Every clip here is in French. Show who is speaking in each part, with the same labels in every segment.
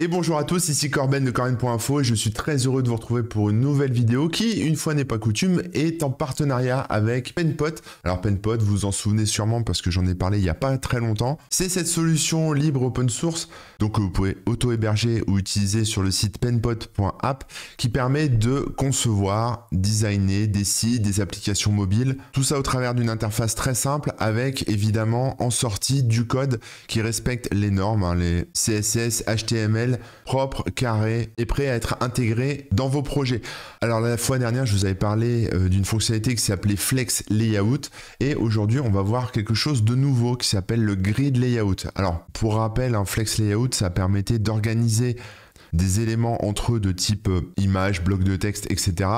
Speaker 1: Et bonjour à tous, ici Corben de Corben.info et je suis très heureux de vous retrouver pour une nouvelle vidéo qui, une fois n'est pas coutume, est en partenariat avec Penpot. Alors Penpot, vous vous en souvenez sûrement parce que j'en ai parlé il n'y a pas très longtemps. C'est cette solution libre open source donc que vous pouvez auto-héberger ou utiliser sur le site penpot.app qui permet de concevoir, designer des sites, des applications mobiles. Tout ça au travers d'une interface très simple avec évidemment en sortie du code qui respecte les normes, les CSS, HTML, propre, carré et prêt à être intégré dans vos projets. Alors la fois dernière, je vous avais parlé d'une fonctionnalité qui s'appelait Flex Layout et aujourd'hui, on va voir quelque chose de nouveau qui s'appelle le Grid Layout. Alors pour rappel, un Flex Layout, ça permettait d'organiser des éléments entre eux de type image, bloc de texte, etc.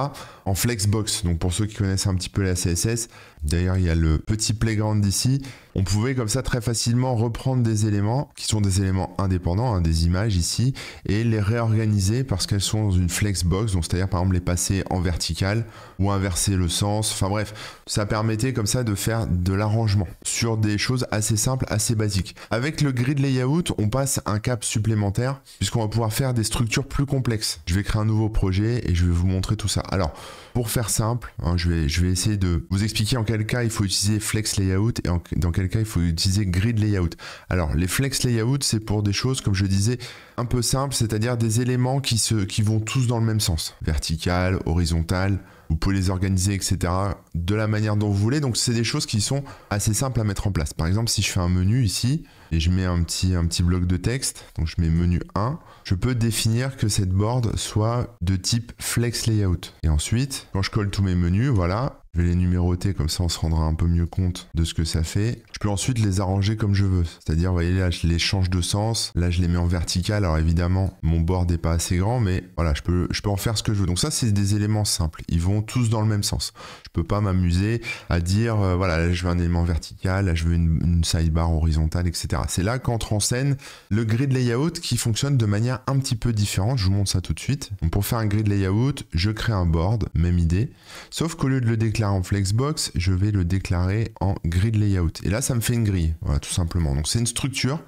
Speaker 1: en Flexbox. Donc pour ceux qui connaissent un petit peu la CSS, d'ailleurs il y a le petit playground ici, on pouvait comme ça très facilement reprendre des éléments qui sont des éléments indépendants, des images ici, et les réorganiser parce qu'elles sont dans une Flexbox, donc c'est-à-dire par exemple les passer en vertical ou inverser le sens, enfin bref, ça permettait comme ça de faire de l'arrangement sur des choses assez simples, assez basiques. Avec le Grid Layout, on passe un cap supplémentaire puisqu'on va pouvoir faire des structures plus complexes. Je vais créer un nouveau projet et je vais vous montrer tout ça. Alors, pour faire simple, je vais essayer de vous expliquer en quel cas il faut utiliser Flex Layout et dans quel cas il faut utiliser Grid Layout. Alors, les Flex Layout, c'est pour des choses, comme je disais, un peu simples, c'est-à-dire des éléments qui vont tous dans le même sens. Vertical, horizontal, vous pouvez les organiser, etc. de la manière dont vous voulez. Donc, c'est des choses qui sont assez simples à mettre en place. Par exemple, si je fais un menu ici, et je mets un petit bloc de texte, donc je mets menu 1, je peux définir que cette board soit de type Flex Layout. Et ensuite, quand je colle tous mes menus, voilà, je vais les numéroter, comme ça on se rendra un peu mieux compte de ce que ça fait. Je peux ensuite les arranger comme je veux. C'est-à-dire, vous voyez là, je les change de sens. Là, je les mets en vertical. Alors évidemment, mon board n'est pas assez grand, mais voilà, je peux en faire ce que je veux. Donc ça, c'est des éléments simples. Ils vont tous dans le même sens. Je peux pas m'amuser à dire, voilà, là, je veux un élément vertical, là, je veux une sidebar horizontale, etc. C'est là qu'entre en scène le grid layout qui fonctionne de manière un petit peu différente. Je vous montre ça tout de suite. Donc pour faire un grid layout, je crée un board, même idée. Sauf qu'au lieu de le déclarer en Flexbox, je vais le déclarer en grid layout. Et là, ça me fait une grille, voilà, tout simplement. Donc c'est une structure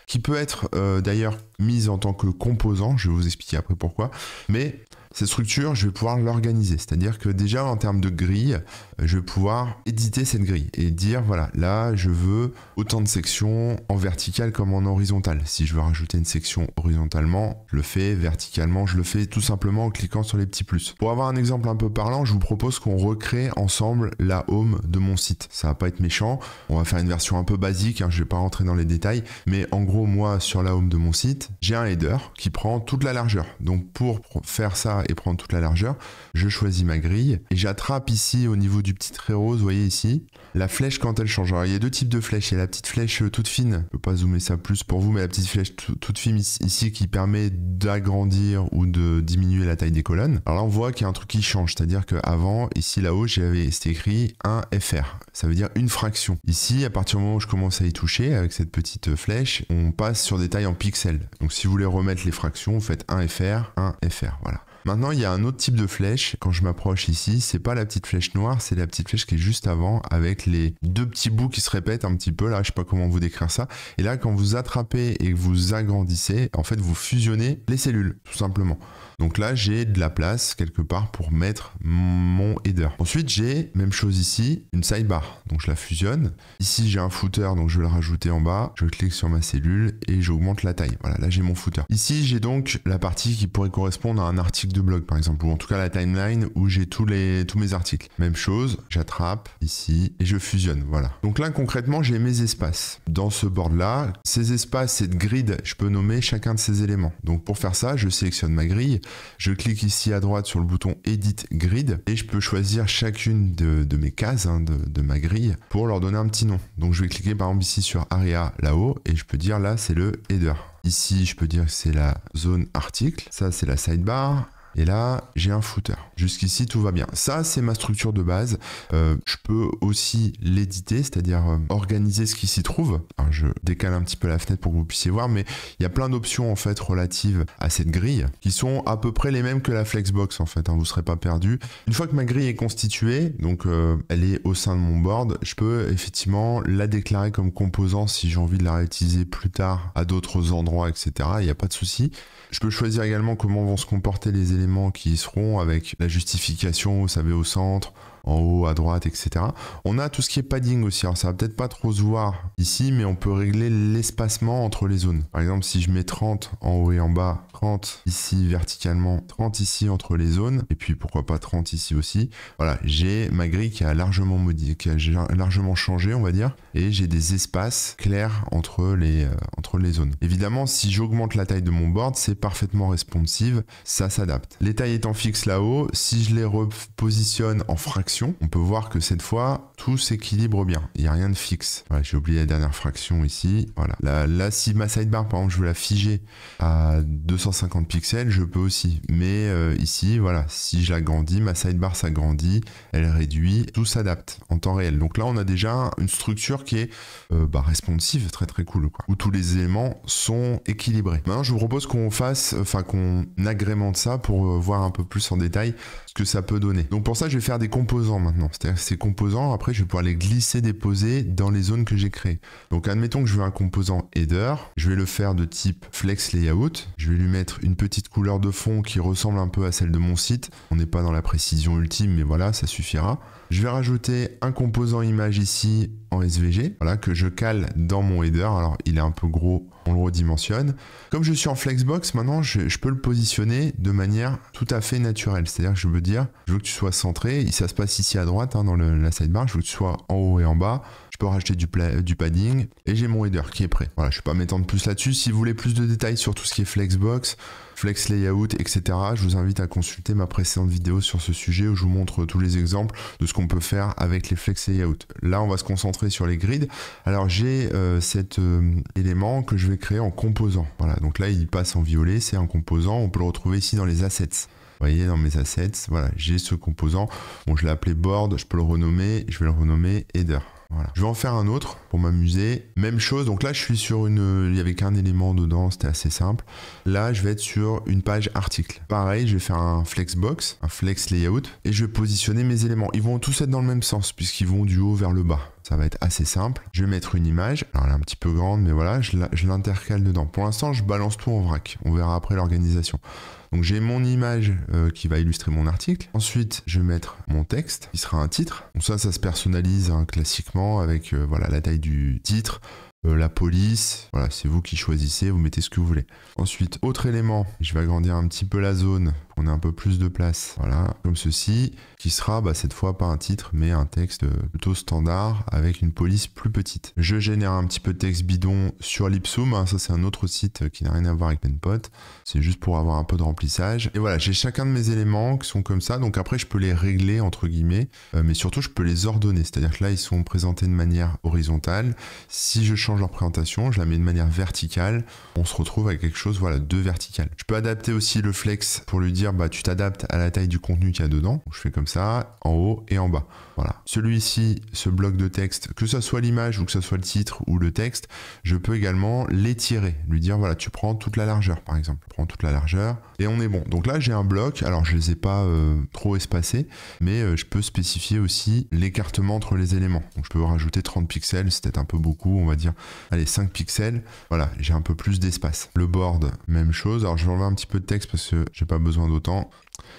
Speaker 1: qui peut être d'ailleurs mise en tant que composant. Je vais vous expliquer après pourquoi. Mais cette structure, je vais pouvoir l'organiser. C'est-à-dire que déjà, en termes de grille, je vais pouvoir éditer cette grille et dire, voilà, là, je veux autant de sections en vertical comme en horizontal. Si je veux rajouter une section horizontalement, je le fais. Verticalement, je le fais tout simplement en cliquant sur les petits plus. Pour avoir un exemple un peu parlant, je vous propose qu'on recrée ensemble la home de mon site. Ça va pas être méchant. On va faire une version un peu basique, je vais pas rentrer dans les détails. Mais en gros, moi, sur la home de mon site, j'ai un header qui prend toute la largeur. Donc, pour faire ça et prendre toute la largeur, je choisis ma grille et j'attrape ici au niveau du petit trait rose, vous voyez ici, la flèche quand elle change. Alors il y a deux types de flèches, il y a la petite flèche toute fine, je ne peux pas zoomer ça plus pour vous, mais la petite flèche toute fine ici qui permet d'agrandir ou de diminuer la taille des colonnes. Alors là on voit qu'il y a un truc qui change, c'est-à-dire qu'avant, ici là-haut, c'était écrit 1 FR, ça veut dire une fraction. Ici, à partir du moment où je commence à y toucher avec cette petite flèche, on passe sur des tailles en pixels. Donc si vous voulez remettre les fractions, vous faites 1 FR, voilà. Maintenant, il y a un autre type de flèche. Quand je m'approche ici, c'est pas la petite flèche noire, c'est la petite flèche qui est juste avant avec les deux petits bouts qui se répètent un petit peu. Là, je sais pas comment vous décrire ça. Et là, quand vous attrapez et que vous agrandissez, en fait, vous fusionnez les cellules, tout simplement. Donc là, j'ai de la place quelque part pour mettre mon header. Ensuite, j'ai, même chose ici, une sidebar. Donc je la fusionne. Ici, j'ai un footer, donc je vais le rajouter en bas. Je clique sur ma cellule et j'augmente la taille. Voilà, là, j'ai mon footer. Ici, j'ai donc la partie qui pourrait correspondre à un article de blog, par exemple, ou en tout cas la timeline où j'ai tous mes articles. Même chose, j'attrape ici et je fusionne. Voilà. Donc là, concrètement, j'ai mes espaces. Dans ce board-là, ces espaces, cette grid, je peux nommer chacun de ces éléments. Donc pour faire ça, je sélectionne ma grille. Je clique ici à droite sur le bouton Edit Grid et je peux choisir chacune de mes cases de ma grille pour leur donner un petit nom. Donc je vais cliquer par exemple ici sur Area là-haut et je peux dire là c'est le header. Ici je peux dire que c'est la zone article, ça c'est la sidebar. Et là, j'ai un footer. Jusqu'ici, tout va bien. Ça, c'est ma structure de base. Je peux aussi l'éditer, c'est-à-dire organiser ce qui s'y trouve. Alors, je décale un petit peu la fenêtre pour que vous puissiez voir, mais il y a plein d'options en fait relatives à cette grille qui sont à peu près les mêmes que la Flexbox en fait. Hein, vous ne serez pas perdu. Une fois que ma grille est constituée, donc elle est au sein de mon board, je peux effectivement la déclarer comme composant si j'ai envie de la réutiliser plus tard à d'autres endroits, etc. Il n'y a pas de souci. Je peux choisir également comment vont se comporter les éléments qui y seront avec la justification, vous savez, au centre, en haut, à droite, etc. On a tout ce qui est padding aussi. Alors ça va peut-être pas trop se voir ici, mais on peut régler l'espacement entre les zones. Par exemple, si je mets 30 en haut et en bas, 30 ici verticalement, 30 ici entre les zones, et puis pourquoi pas 30 ici aussi. Voilà, j'ai ma grille qui a largement largement changé, on va dire, et j'ai des espaces clairs entre les zones. Évidemment, si j'augmente la taille de mon board, c'est parfaitement responsive, ça s'adapte. Les tailles étant fixes là-haut, si je les repositionne en fractions, on peut voir que cette fois, tout s'équilibre bien. Il n'y a rien de fixe. Voilà, j'ai oublié la dernière fraction ici. Voilà. Là, si ma sidebar, par exemple, je veux la figer à 250 pixels, je peux aussi. Mais ici, voilà, si je l'agrandis, ma sidebar s'agrandit, elle réduit, tout s'adapte en temps réel. Donc là, on a déjà une structure qui est responsive, très très cool, quoi, où tous les éléments sont équilibrés. Maintenant, je vous propose qu'on agrémente ça pour voir un peu plus en détail ce que ça peut donner. Donc pour ça, je vais faire des composants maintenant. C'est-à-dire que ces composants, après, je vais pouvoir les glisser, déposer dans les zones que j'ai créées. Donc admettons que je veux un composant header. Je vais le faire de type flex layout. Je vais lui mettre une petite couleur de fond qui ressemble un peu à celle de mon site. On n'est pas dans la précision ultime, mais voilà, ça suffira. Je vais rajouter un composant image ici en SVG, voilà, que je cale dans mon header. Alors, il est un peu gros, on le redimensionne. Comme je suis en Flexbox, maintenant, je peux le positionner de manière tout à fait naturelle. C'est-à-dire que je veux dire, je veux que tu sois centré. Ça se passe ici à droite, hein, dans la sidebar. Je veux que tu sois en haut et en bas. Je peux rajouter du padding et j'ai mon header qui est prêt. Voilà, je ne vais pas m'étendre plus là-dessus. Si vous voulez plus de détails sur tout ce qui est Flexbox, Flex Layout, etc., je vous invite à consulter ma précédente vidéo sur ce sujet où je vous montre tous les exemples de ce qu'on peut faire avec les Flex Layout. Là, on va se concentrer sur les grids. Alors, j'ai cet élément que je vais créer en composant. Voilà, donc là, il passe en violet, c'est un composant. On peut le retrouver ici dans les assets. Vous voyez, dans mes assets, voilà, j'ai ce composant. Bon, je l'ai appelé board, je peux le renommer. Je vais le renommer header. Voilà. Je vais en faire un autre pour m'amuser. Même chose, donc là je suis sur il n'y avait qu'un élément dedans, c'était assez simple. Là je vais être sur une page article. Pareil, je vais faire un flexbox, un flex layout, et je vais positionner mes éléments. Ils vont tous être dans le même sens, puisqu'ils vont du haut vers le bas. Ça va être assez simple. Je vais mettre une image. Alors elle est un petit peu grande, mais voilà, je l'intercale dedans. Pour l'instant, je balance tout en vrac. On verra après l'organisation. Donc j'ai mon image qui va illustrer mon article. Ensuite, je vais mettre mon texte, qui sera un titre. Donc ça se personnalise hein, classiquement avec voilà, la taille du titre, la police. Voilà, c'est vous qui choisissez, vous mettez ce que vous voulez. Ensuite, autre élément, je vais agrandir un petit peu la zone. On a un peu plus de place, voilà, comme ceci, qui sera cette fois pas un titre, mais un texte plutôt standard avec une police plus petite. Je génère un petit peu de texte bidon sur Lipsum, hein, ça c'est un autre site qui n'a rien à voir avec Penpot, c'est juste pour avoir un peu de remplissage. Et voilà, j'ai chacun de mes éléments qui sont comme ça, donc après je peux les régler entre guillemets, mais surtout je peux les ordonner, c'est-à-dire que là ils sont présentés de manière horizontale. Si je change leur présentation, je la mets de manière verticale, on se retrouve avec quelque chose voilà, de vertical. Je peux adapter aussi le flex pour lui dire tu t'adaptes à la taille du contenu qu'il y a dedans. Donc, je fais comme ça, en haut et en bas. Voilà. Celui-ci, ce bloc de texte, que ce soit l'image ou que ce soit le titre ou le texte, je peux également l'étirer, lui dire voilà, tu prends toute la largeur par exemple. Prends toute la largeur et on est bon. Donc là, j'ai un bloc. Alors, je les ai pas trop espacés, mais je peux spécifier aussi l'écartement entre les éléments. Donc, je peux rajouter 30 pixels, c'est peut-être un peu beaucoup, on va dire, allez, 5 pixels. Voilà, j'ai un peu plus d'espace. Le board, même chose. Alors, je vais enlever un petit peu de texte parce que j'ai pas besoin d'autant.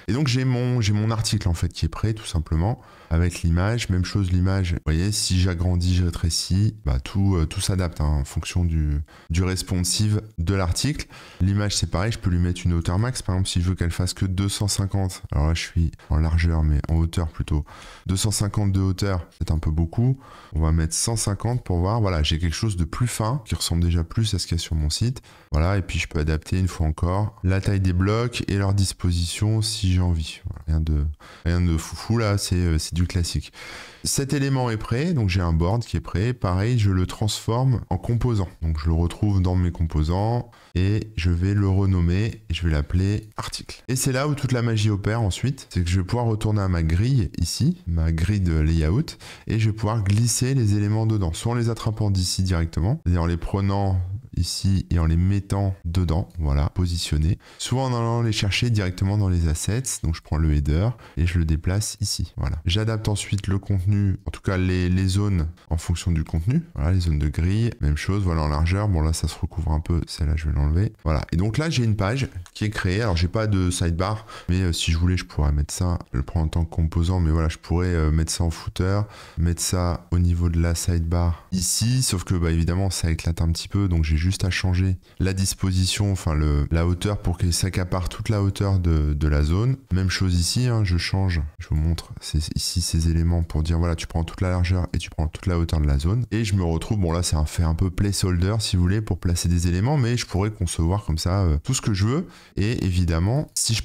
Speaker 1: Et donc j'ai mon article en fait qui est prêt tout simplement avec l'image, même chose l'image, vous voyez si j'agrandis, je rétrécis, tout s'adapte hein, en fonction du responsive de l'article. L'image c'est pareil, je peux lui mettre une hauteur max, par exemple si je veux qu'elle fasse que 250, alors là je suis en largeur mais en hauteur plutôt, 250 de hauteur c'est un peu beaucoup, on va mettre 150 pour voir, voilà j'ai quelque chose de plus fin qui ressemble déjà plus à ce qu'il y a sur mon site, voilà et puis je peux adapter une fois encore la taille des blocs et leur disposition si j'ai envie. Voilà, rien de foufou là, c'est du classique. Cet élément est prêt, donc j'ai un board qui est prêt. Pareil, je le transforme en composant. Donc je le retrouve dans mes composants et je vais le renommer et je vais l'appeler article. Et c'est là où toute la magie opère ensuite, c'est que je vais pouvoir retourner à ma grille ici, ma grille de layout, et je vais pouvoir glisser les éléments dedans, soit en les attrapant d'ici directement, c'est-à-dire en les prenant ici et en les mettant dedans, voilà, positionnés, soit en allant les chercher directement dans les assets. Donc je prends le header et je le déplace ici, voilà. J'adapte ensuite le contenu, en tout cas les zones en fonction du contenu, voilà, les zones de grille, même chose, voilà, en largeur. Bon là ça se recouvre un peu, celle-là je vais l'enlever, voilà. Et donc là j'ai une page qui est créée, alors j'ai pas de sidebar, mais si je voulais je pourrais mettre ça, je le prends en tant que composant, mais voilà, je pourrais mettre ça en footer, mettre ça au niveau de la sidebar ici, sauf que bah évidemment ça éclate un petit peu, donc j'ai juste à changer la disposition, enfin la hauteur pour qu'il s'accapare toute la hauteur de la zone. Même chose ici, hein, je change, je vous montre ici ces éléments pour dire voilà, tu prends toute la largeur et tu prends toute la hauteur de la zone. Et je me retrouve, bon là ça fait un peu placeholder si vous voulez pour placer des éléments, mais je pourrais concevoir comme ça tout ce que je veux. Et évidemment, si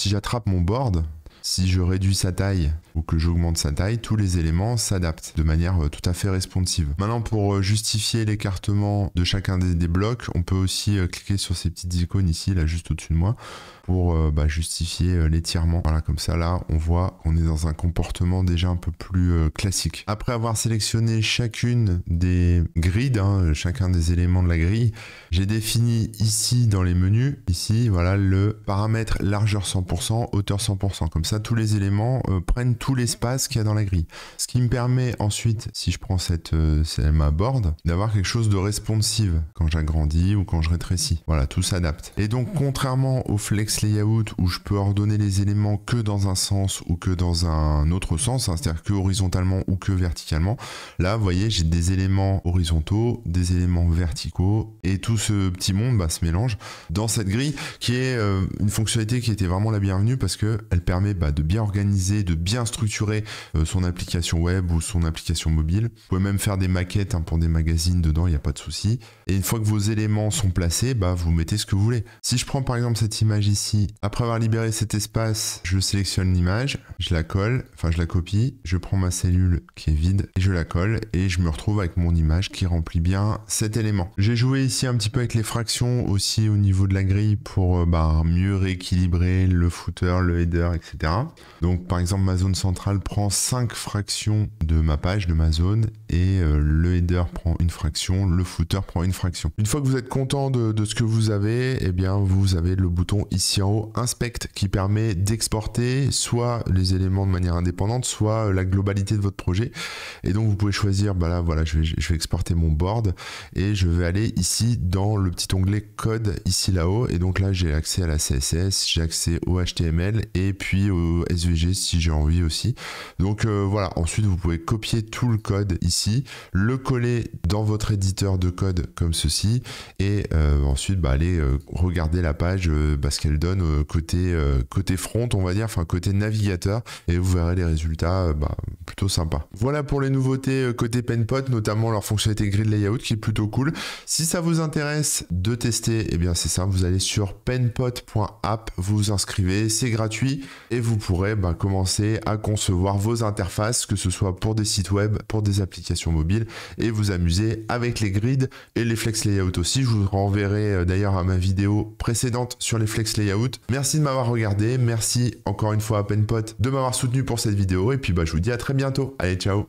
Speaker 1: j'attrape mon board, si je réduis sa taille ou que j'augmente sa taille, tous les éléments s'adaptent de manière tout à fait responsive. Maintenant, pour justifier l'écartement de chacun des blocs, on peut aussi cliquer sur ces petites icônes ici, là juste au-dessus de moi, pour justifier l'étirement. Voilà, comme ça, là, on voit qu'on est dans un comportement déjà un peu plus classique. Après avoir sélectionné chacune des grids, hein, chacun des éléments de la grille, j'ai défini ici dans les menus, ici, voilà, le paramètre largeur 100%, hauteur 100%. Comme ça, tous les éléments prennent tout l'espace qu'il y a dans la grille. Ce qui me permet ensuite, si je prends ma board, d'avoir quelque chose de responsive quand j'agrandis ou quand je rétrécis. Voilà, tout s'adapte. Et donc, contrairement au flex layout où je peux ordonner les éléments que dans un sens ou que dans un autre sens, hein, c'est-à-dire que horizontalement ou que verticalement, là, vous voyez, j'ai des éléments horizontaux, des éléments verticaux, et tout ce petit monde se mélange dans cette grille qui est une fonctionnalité qui était vraiment la bienvenue parce qu'elle permet de bien organiser, de bien structurer son application web ou son application mobile. Vous pouvez même faire des maquettes pour des magazines dedans, il n'y a pas de souci. Et une fois que vos éléments sont placés, vous mettez ce que vous voulez. Si je prends par exemple cette image ici, après avoir libéré cet espace, je sélectionne l'image, je la colle, je la copie, je prends ma cellule qui est vide et je la colle et je me retrouve avec mon image qui remplit bien cet élément. J'ai joué ici un petit peu avec les fractions aussi au niveau de la grille pour mieux rééquilibrer le footer, le header, etc. Donc par exemple ma zone centrale prend 5 fractions de ma page, de ma zone, et le header prend une fraction, le footer prend une fraction. Une fois que vous êtes content de ce que vous avez, eh bien vous avez le bouton ici en haut, Inspect, qui permet d'exporter soit les éléments de manière indépendante, soit la globalité de votre projet. Et donc vous pouvez choisir, là voilà, je vais exporter mon board et je vais aller ici dans le petit onglet code ici là-haut, et donc là j'ai accès à la CSS, j'ai accès au HTML et puis au SVG si j'ai envie aussi. Donc voilà, ensuite vous pouvez copier tout le code ici, le coller dans votre éditeur de code comme ceci, et ensuite aller regarder la page, ce qu'elle donne côté front, on va dire, côté navigateur, et vous verrez les résultats plutôt sympas. Voilà pour les nouveautés côté Penpot, notamment leur fonctionnalité grid layout qui est plutôt cool. Si ça vous intéresse de tester, eh bien c'est simple, vous allez sur penpot.app, vous vous inscrivez, c'est gratuit et vous pourrez commencer à concevoir vos interfaces, que ce soit pour des sites web, pour des applications mobiles, et vous amuser avec les grids et les flex layout aussi. Je vous renverrai d'ailleurs à ma vidéo précédente sur les flex layout. Merci de m'avoir regardé, merci encore une fois à Penpot de m'avoir soutenu pour cette vidéo, et puis je vous dis à très bientôt. Allez, ciao!